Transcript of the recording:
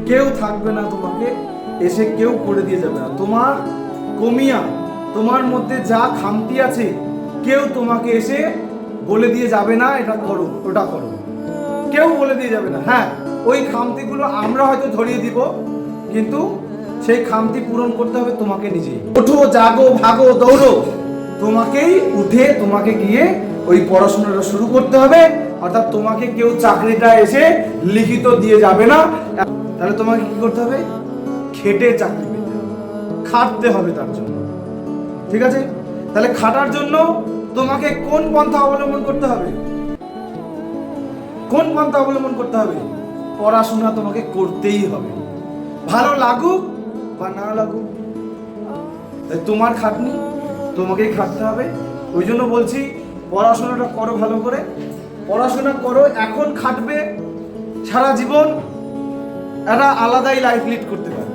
কেউ থাকবে না তোমাকে এসে কেউ করে দিয়ে যাবে না। তোমার কমিয়া, তোমার মধ্যে যা খামতি আছে কেউ তোমাকে এসে বলে দিয়ে যাবে না এটা করো ওটা করো, কেউ বলে দিয়ে যাবে না। হ্যাঁ, ওই খামতিগুলো আমরা হয়তো ধরিয়ে দিব, কিন্তু সেই খামতি পূরণ করতে হবে তোমাকে নিজেই। ওঠো, জাগো, ভাগো, দৌড়ো, তোমাকেই উঠে তোমাকে গিয়ে ওই পড়াশোনাটা শুরু করতে হবে। অর্থাৎ তোমাকে কেউ চাকরিটা এসে লিখিত দিয়ে যাবে না। তাহলে তোমাকে কি করতে হবে? খেটে চাকরি পেতে হবে, খাটতে হবে তার জন্য। ঠিক আছে? তাহলে খাটার জন্য তোমাকে কোন পন্থা অবলম্বন করতে হবে? কোন পন্থা অবলম্বন করতে হবে? পড়াশোনা তোমাকে করতেই হবে, ভালো লাগুক বা না লাগুক। তাই তোমার খাটনি তোমাকেই খাটতে হবে। ওই জন্য বলছি পড়াশোনাটা করো ভালো করে, পড়াশোনা করো। এখন খাটবে সারা জীবন, একটা আলাদাই লাইফ লিড করতে পারে।